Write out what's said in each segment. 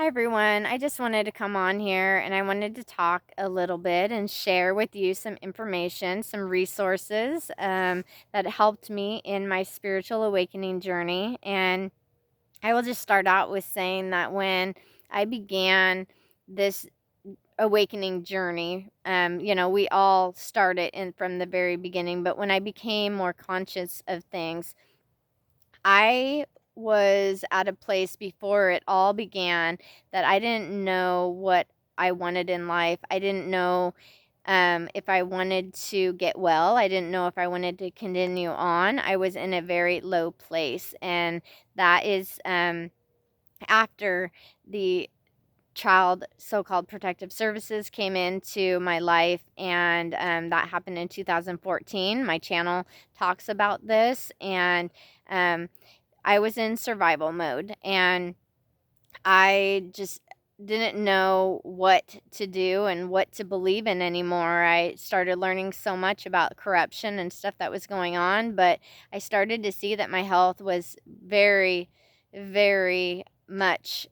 everyone. I just wanted to come on here and I wanted to talk a little bit and share with you some information, some resources that helped me in my spiritual awakening journey. And I will just start out with saying that when I began this awakening journey, we all started in from the very beginning, but when I became more conscious of things, I was at a place before it all began that I didn't know what I wanted in life. I didn't know if I wanted to get well. I didn't know if I wanted to continue on. I was in a very low place. And that is after the child so-called protective services came into my life, and that happened in 2014. My channel talks about this, and I was in survival mode, and I just didn't know what to do and what to believe in anymore. I started learning so much about corruption and stuff that was going on, but I started to see that my health was very, very much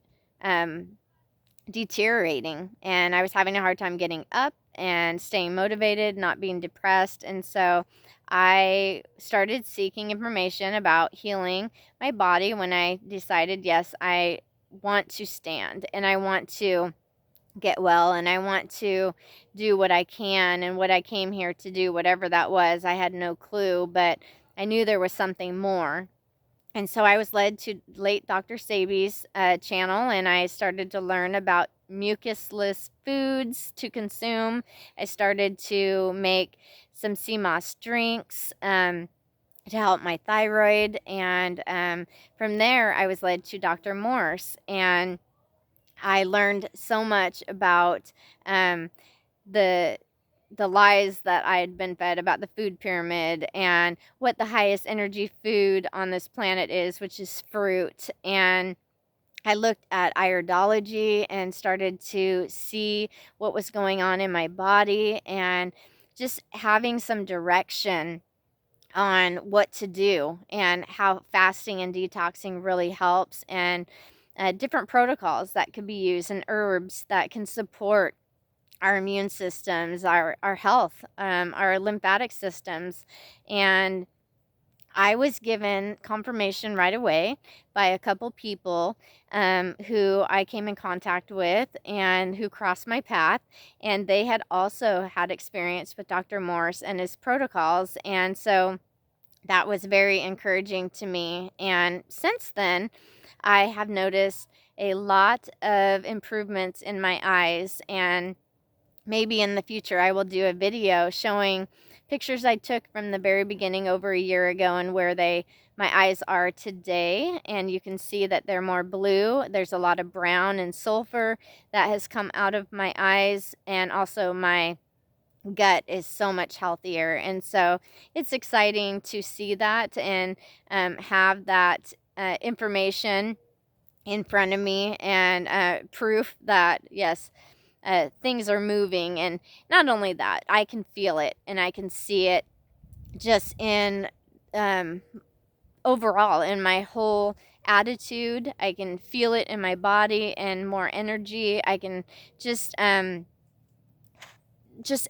deteriorating, and I was having a hard time getting up and staying motivated, not being depressed. And so I started seeking information about healing my body when I decided, yes, I want to stand and I want to get well and I want to do what I can and what I came here to do, whatever that was. I had no clue, but I knew there was something more. And so I was led to late Dr. Sabi's channel, and I started to learn about mucusless foods to consume. I started to make some sea moss drinks to help my thyroid. And from there, I was led to Dr. Morse, and I learned so much about the the lies that I had been fed about the food pyramid and what the highest energy food on this planet is, which is fruit. And I looked at iridology and started to see what was going on in my body, and just having some direction on what to do and how fasting and detoxing really helps, and different protocols that could be used and herbs that can support our immune systems, our health, our lymphatic systems. And I was given confirmation right away by a couple people who I came in contact with and who crossed my path. And they had also had experience with Dr. Morse and his protocols. And so that was very encouraging to me. And since then, I have noticed a lot of improvements in my eyes, and maybe in the future I will do a video showing pictures I took from the very beginning over a year ago and where my eyes are today. And you can see that they're more blue. There's a lot of brown and sulfur that has come out of my eyes, and also my gut is so much healthier. And so it's exciting to see that and have that information in front of me, and proof that yes, things are moving. And not only that, I can feel it and I can see it just in overall in my whole attitude. I can feel it in my body and more energy. I can just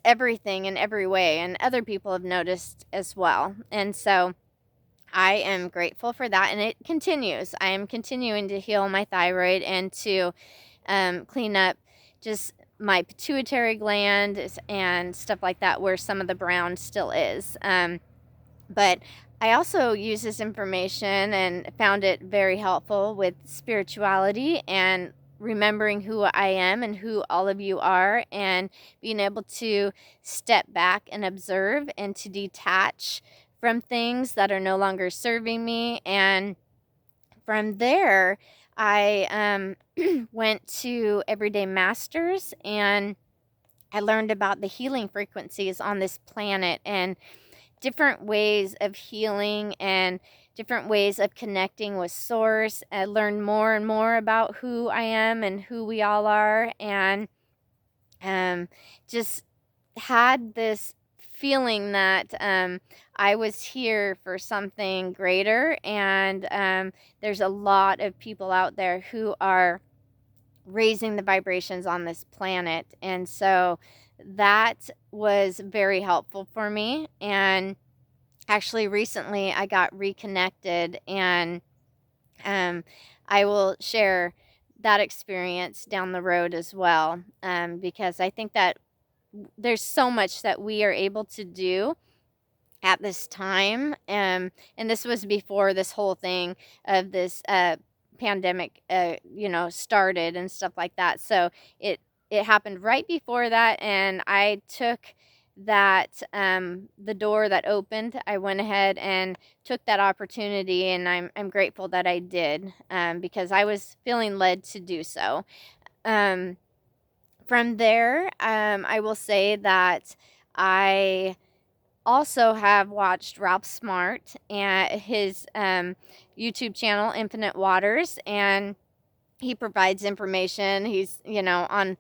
everything in every way, and other people have noticed as well. And so I am grateful for that, and it continues. I am continuing to heal my thyroid and to clean up just my pituitary gland and stuff like that, where some of the brown still is. But I also use this information and found it very helpful with spirituality and remembering who I am and who all of you are, and being able to step back and observe and to detach from things that are no longer serving me. And from there, I went to EverydayMasters, and I learned about the healing frequencies on this planet and different ways of healing and different ways of connecting with source. I learned more and more about who I am and who we all are, and just had this feeling that I was here for something greater. And there's a lot of people out there who are raising the vibrations on this planet. And so that was very helpful for me. And actually, recently I got reconnected, and I will share that experience down the road as well, because I think that there's so much that we are able to do at this time. And this was before this whole thing of this pandemic, started and stuff like that. So it happened right before that, and I took that the door that opened. I went ahead and took that opportunity, and I'm grateful that I did, because I was feeling led to do so. From there, I will say that I also have watched Ralph Smart and his YouTube channel, Infinite Waters, and he provides information. He's, on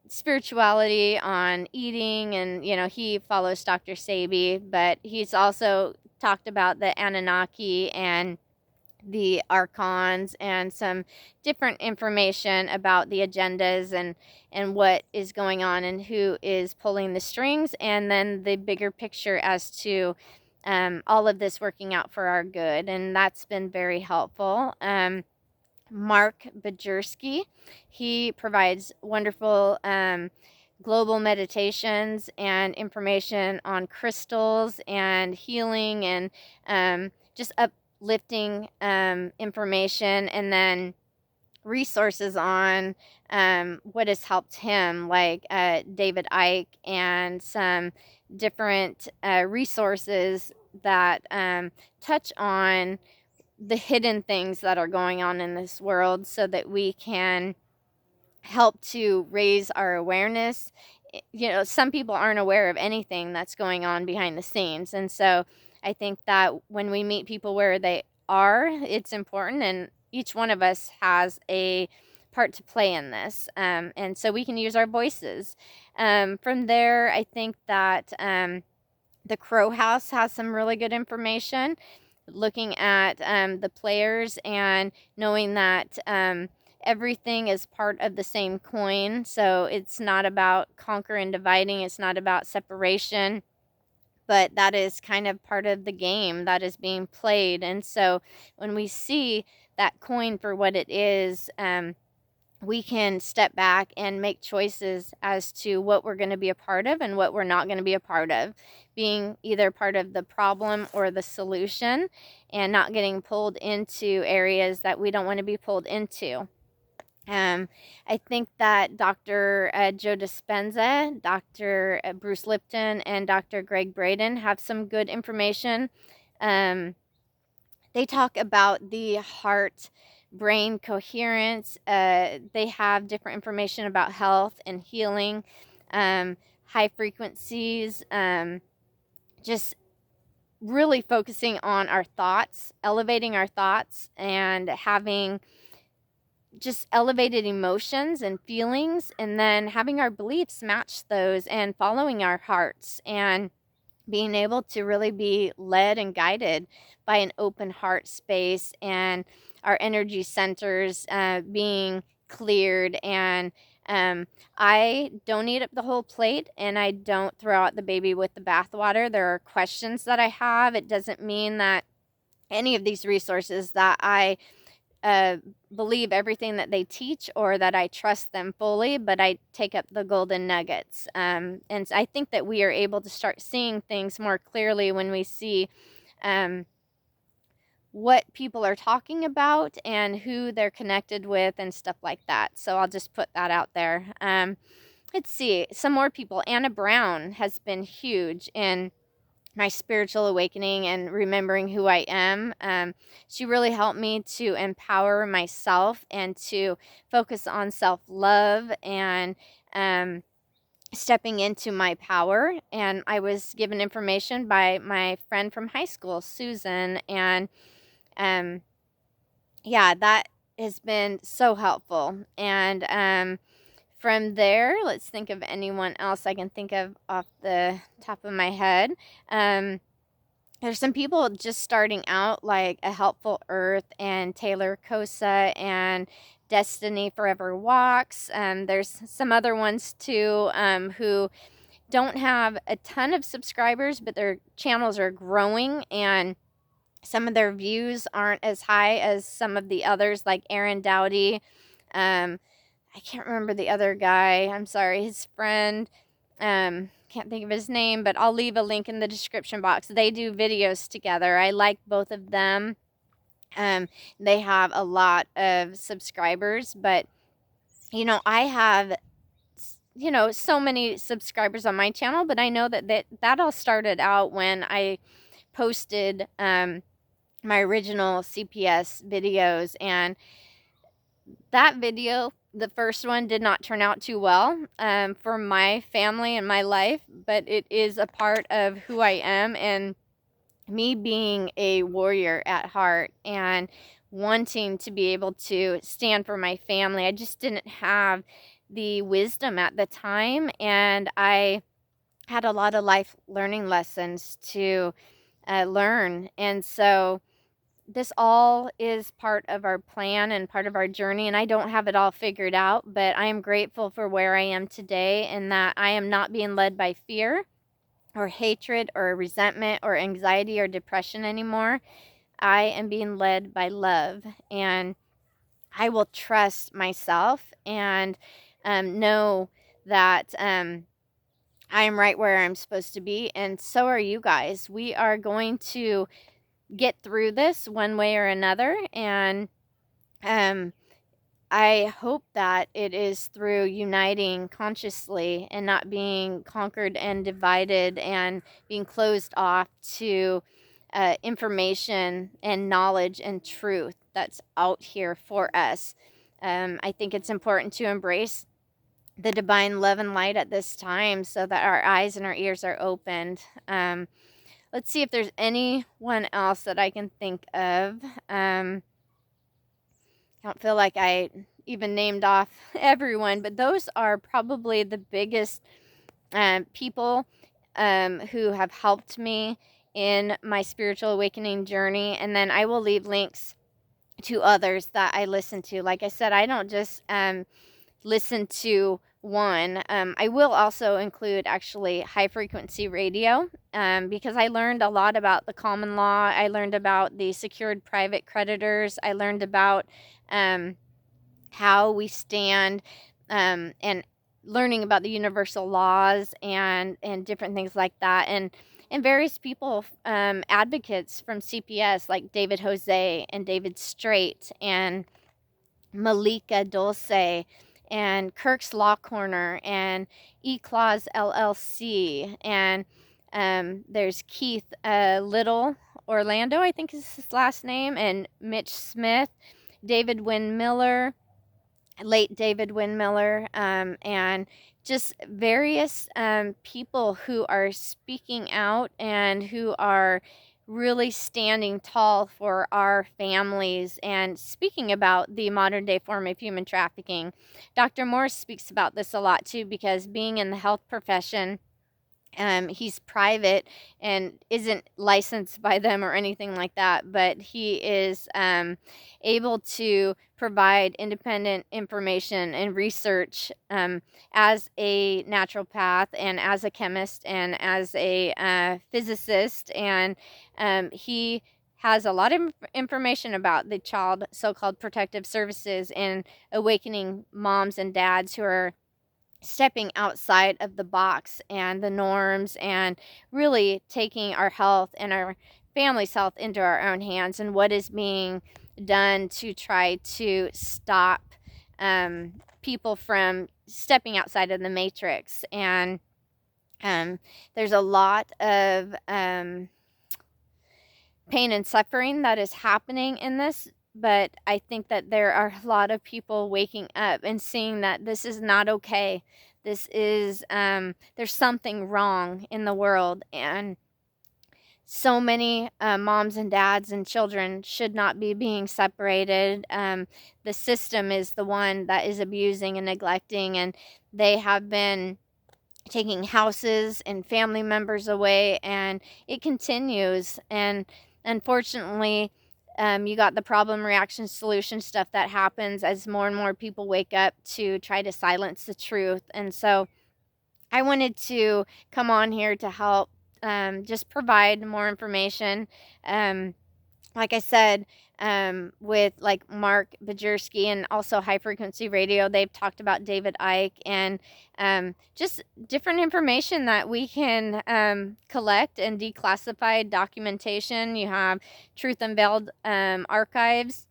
spirituality, on eating, and, he follows Dr. Sabi, but he's also talked about the Anunnaki and the archons and some different information about the agendas and what is going on and who is pulling the strings, and then the bigger picture as to all of this working out for our good. And that's been very helpful. Mark Bajerski, he provides wonderful global meditations and information on crystals and healing, and just uplifting information, and then resources on what has helped him, like David Icke, and some different resources that touch on the hidden things that are going on in this world, so that we can help to raise our awareness. Some people aren't aware of anything that's going on behind the scenes. And so I think that when we meet people where they are, it's important, and each one of us has a part to play in this. And so we can use our voices. From there, I think that the Crow House has some really good information, looking at the players and knowing that everything is part of the same coin. So it's not about conquer and dividing, it's not about separation, but that is kind of part of the game that is being played. And so when we see that coin for what it is, we can step back and make choices as to what we're going to be a part of and what we're not going to be a part of, being either part of the problem or the solution, and not getting pulled into areas that we don't want to be pulled into. I think that Dr. Joe Dispenza, Dr. Bruce Lipton, and Dr. Greg Braden have some good information. They talk about the heart brain coherence. They have different information about health and healing, high frequencies, just really focusing on our thoughts, elevating our thoughts, and having just elevated emotions and feelings, and then having our beliefs match those, and following our hearts, and being able to really be led and guided by an open heart space, and our energy centers being cleared. And I don't eat up the whole plate, and I don't throw out the baby with the bathwater. There are questions that I have. It doesn't mean that any of these resources that I believe everything that they teach, or that I trust them fully, but I take up the golden nuggets. And I think that we are able to start seeing things more clearly when we see what people are talking about and who they're connected with and stuff like that. So I'll just put that out there. Let's see, some more people. Anna Brown has been huge in my spiritual awakening and remembering who I am. She really helped me to empower myself and to focus on self-love and stepping into my power. And I was given information by my friend from high school, Susan, and yeah, that has been so helpful. And from there, let's think of anyone else I can think of off the top of my head. There's some people just starting out, like A Helpful Earth and Taylor Kosa, and Destiny Forever Walks. There's some other ones too, who don't have a ton of subscribers, but their channels are growing, and some of their views aren't as high as some of the others, like Aaron Dowdy. I can't remember the other guy. I'm sorry, his friend. Can't think of his name, but I'll leave a link in the description box. They do videos together. I like both of them. They have a lot of subscribers, but I have so many subscribers on my channel, but I know that all started out when I posted my original CPS videos, and that video, the first one, did not turn out too well for my family and my life, but it is a part of who I am, and me being a warrior at heart and wanting to be able to stand for my family. I just didn't have the wisdom at the time, and I had a lot of life learning lessons to learn. And so this all is part of our plan and part of our journey, and I don't have it all figured out, but I am grateful for where I am today, and that I am not being led by fear or hatred or resentment or anxiety or depression anymore. I am being led by love, and I will trust myself and know that I am right where I'm supposed to be, and so are you guys. We are going to get through this one way or another, and I hope that it is through uniting consciously and not being conquered and divided and being closed off to information and knowledge and truth that's out here for us. I think it's important to embrace the divine love and light at this time so that our eyes and our ears are opened. Let's see if there's anyone else that I can think of. I don't feel like I even named off everyone, but those are probably the biggest people who have helped me in my spiritual awakening journey. And then I will leave links to others that I listen to. Like I said, I don't just listen to one. I will also include actually high frequency radio because I learned a lot about the common law. I learned about the secured private creditors. I learned about how we stand and learning about the universal laws and different things like that. And various people, advocates from CPS like David Jose and David Straight and Malika Dulce and Kirk's Law Corner and E-Clause LLC, and there's Keith Little Orlando, I think is his last name, and Mitch Smith, David Wynn Miller, late David Wynn Miller, and just various people who are speaking out and who are really standing tall for our families and speaking about the modern day form of human trafficking. Dr. Morse speaks about this a lot too, because being in the health profession, he's private and isn't licensed by them or anything like that, but he is able to provide independent information and research as a naturopath and as a chemist and as a physicist, and he has a lot of information about the child so-called protective services and awakening moms and dads who are stepping outside of the box and the norms and really taking our health and our family's health into our own hands, and what is being done to try to stop people from stepping outside of the matrix. And there's a lot of pain and suffering that is happening in this, but I think that there are a lot of people waking up and seeing that this is not okay. This is, there's something wrong in the world, and so many moms and dads and children should not be being separated. The system is the one that is abusing and neglecting, and they have been taking houses and family members away, and it continues. And unfortunately, You got the problem, reaction, solution stuff that happens as more and more people wake up to try to silence the truth. And so I wanted to come on here to help just provide more information. Like I said, with like Mark Bajerski and also High Frequency Radio, they've talked about David Icke and just different information that we can collect and declassified documentation. You have Truth Unveiled Archives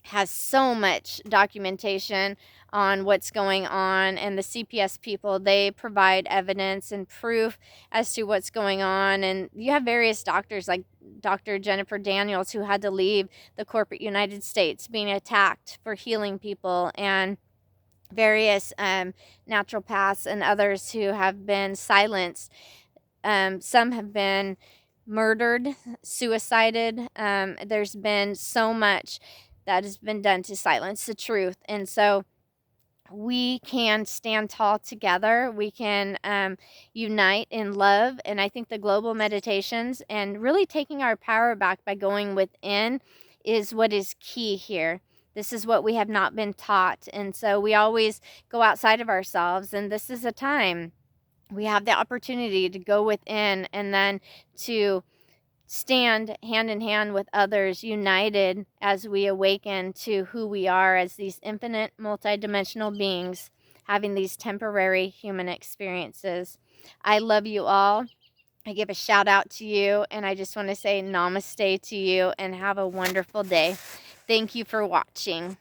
has so much documentation on what's going on, and the CPS people, they provide evidence and proof as to what's going on. And you have various doctors like Dr. Jennifer Daniels, who had to leave the corporate United States, being attacked for healing people, and various naturopaths and others who have been silenced. Some have been murdered, suicided. There's been so much that has been done to silence the truth. And so we can stand tall together. We can unite in love. And I think the global meditations and really taking our power back by going within is what is key here. This is what we have not been taught. And so we always go outside of ourselves. And this is a time we have the opportunity to go within and then to stand hand in hand with others, united as we awaken to who we are as these infinite multidimensional beings having these temporary human experiences. I love you all. I give a shout out to you, and I just want to say namaste to you and have a wonderful day. Thank you for watching.